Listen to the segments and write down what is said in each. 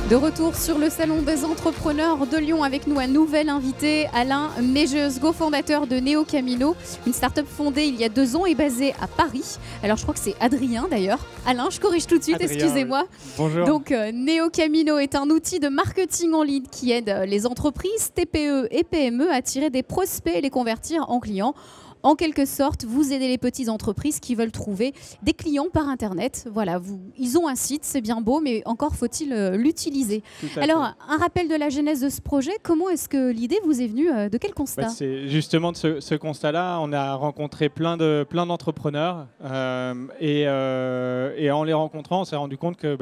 De retour sur le Salon des entrepreneurs de Lyon avec nous un nouvel invité, Alain Mejeus, cofondateur de Neo Camino, une start-up fondée il y a 2 ans et basée à Paris. Alors je crois que c'est Adrien d'ailleurs. Alain, je corrige tout de suite, excusez-moi. Oui. Bonjour. Donc Neo Camino est un outil de marketing en ligne qui aide les entreprises, TPE et PME à attirer des prospects et les convertir en clients. En quelque sorte, vous aidez les petites entreprises qui veulent trouver des clients par Internet. Voilà, ils ont un site, c'est bien beau, mais encore faut-il l'utiliser. Alors, un rappel de la genèse de ce projet. Comment est-ce que l'idée vous est venue? De quel constat? C'est justement de ce constat-là. On a rencontré plein d'entrepreneurs et en les rencontrant, on s'est rendu compte que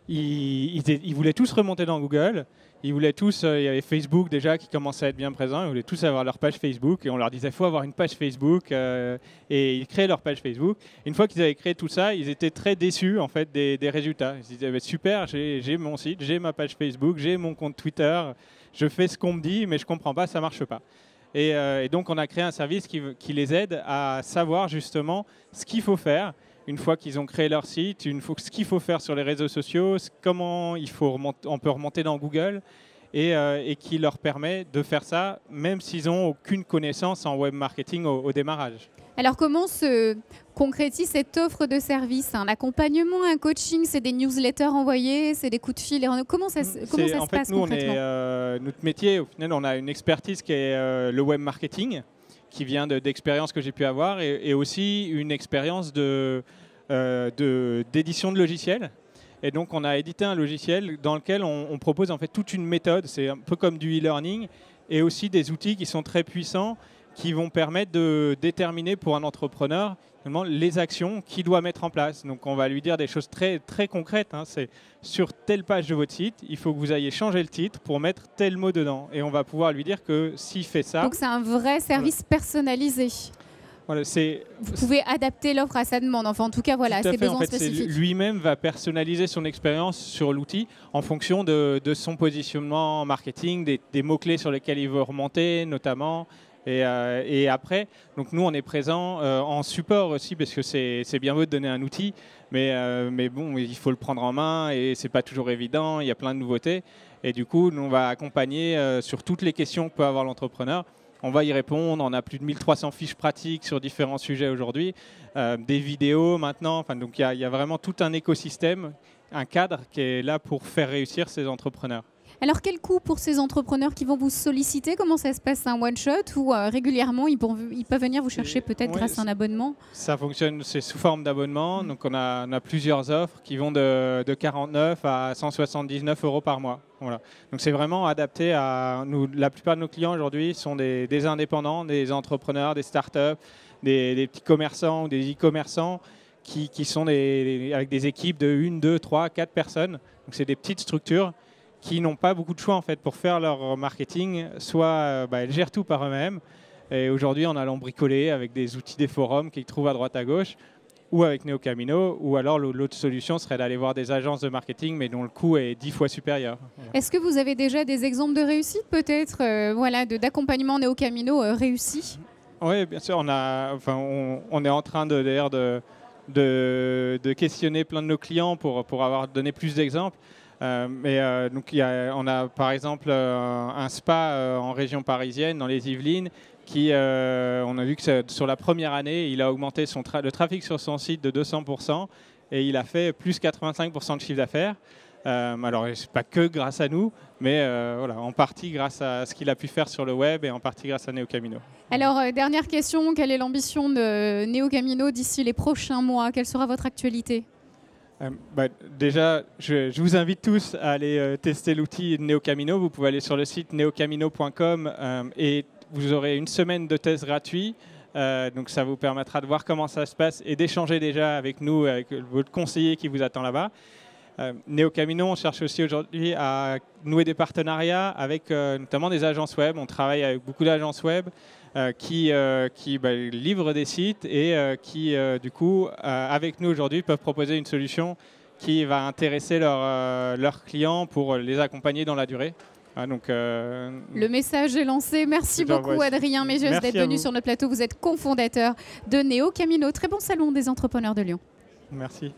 ils voulaient tous remonter dans Google. Ils voulaient tous, il y avait Facebook déjà qui commençait à être bien présent, ils voulaient tous avoir leur page Facebook et on leur disait il faut avoir une page Facebook et ils créaient leur page Facebook. Une fois qu'ils avaient créé tout ça, ils étaient très déçus en fait des résultats. Ils se disaient super, j'ai mon site, j'ai ma page Facebook, j'ai mon compte Twitter, je fais ce qu'on me dit mais je ne comprends pas, ça ne marche pas. Et donc on a créé un service qui les aide à savoir justement ce qu'il faut faire. Une fois qu'ils ont créé leur site, ce qu'il faut faire sur les réseaux sociaux, comment on peut remonter dans Google et qui leur permet de faire ça même s'ils n'ont aucune connaissance en web marketing au démarrage. Alors comment se concrétise cette offre de service? Un accompagnement, un coaching, c'est des newsletters envoyés, c'est des coups de fil? Comment ça se passe concrètement? Notre métier, au final, on a une expertise qui est le web marketing, qui vient d'expériences que j'ai pu avoir et aussi une expérience d'édition de logiciels. Et donc, on a édité un logiciel dans lequel on propose en fait toute une méthode. C'est un peu comme du e-learning et aussi des outils qui sont très puissants qui vont permettre de déterminer pour un entrepreneur les actions qu'il doit mettre en place. Donc, on va lui dire des choses très, très concrètes. C'est sur telle page de votre site, il faut que vous ayez changé le titre pour mettre tel mot dedans. Et on va pouvoir lui dire que s'il fait ça... Donc, c'est un vrai service personnalisé. Voilà, vous pouvez adapter l'offre à sa demande. Enfin, en tout cas, voilà, ses besoins spécifiques. Lui-même va personnaliser son expérience sur l'outil en fonction de son positionnement marketing, des mots-clés sur lesquels il veut remonter, notamment. Et après, donc nous, on est présent en support aussi, parce que c'est bien beau de donner un outil, mais bon, il faut le prendre en main et c'est pas toujours évident. Il y a plein de nouveautés. Et du coup, nous, on va accompagner sur toutes les questions que peut avoir l'entrepreneur. On va y répondre, on a plus de 1300 fiches pratiques sur différents sujets aujourd'hui, des vidéos maintenant, donc il y a vraiment tout un écosystème, un cadre qui est là pour faire réussir ces entrepreneurs. Alors quel coût pour ces entrepreneurs qui vont vous solliciter? Comment ça se passe? Un one-shot ou régulièrement ils peuvent venir vous chercher peut-être grâce à un abonnement? Ça fonctionne, c'est sous forme d'abonnement, donc on a plusieurs offres qui vont de 49 à 179 € par mois. Voilà. Donc c'est vraiment adapté à nous. La plupart de nos clients aujourd'hui sont des indépendants, des entrepreneurs, des startups, des petits commerçants ou des e-commerçants qui sont avec des équipes de 1, 2, 3, 4 personnes. Donc c'est des petites structures qui n'ont pas beaucoup de choix en fait pour faire leur marketing, soit elles gèrent tout par eux-mêmes. Et aujourd'hui, en allant bricoler avec des outils des forums qu'ils trouvent à droite à gauche, ou avec Neo Camino, ou alors l'autre solution serait d'aller voir des agences de marketing, mais dont le coût est 10 fois supérieur. Est-ce que vous avez déjà des exemples de réussite peut-être, d'accompagnement Neo Camino réussi? Oui, bien sûr. On est en train d'ailleurs de questionner plein de nos clients pour avoir donné plus d'exemples. Donc on a par exemple un spa en région parisienne, dans les Yvelines, qui, on a vu que sur la première année, il a augmenté le trafic sur son site de 200% et il a fait plus 85% de chiffre d'affaires. Alors, ce n'est pas que grâce à nous, mais en partie grâce à ce qu'il a pu faire sur le web et en partie grâce à Neo Camino. Alors, dernière question, quelle est l'ambition de Neo Camino d'ici les prochains mois? Quelle sera votre actualité? Déjà, je vous invite tous à aller tester l'outil Neo Camino. Vous pouvez aller sur le site neocamino.com et vous aurez une semaine de test gratuit. Donc ça vous permettra de voir comment ça se passe et d'échanger déjà avec nous, avec votre conseiller qui vous attend là-bas. Neo Camino, on cherche aussi aujourd'hui à nouer des partenariats avec notamment des agences web. On travaille avec beaucoup d'agences web qui livrent des sites et qui, du coup, avec nous aujourd'hui, peuvent proposer une solution qui va intéresser leurs clients pour les accompagner dans la durée. Le message est lancé. Merci beaucoup Adrien Mejeus d'être venu sur notre plateau. Vous êtes cofondateur de Neo Camino. Très bon salon des entrepreneurs de Lyon. Merci.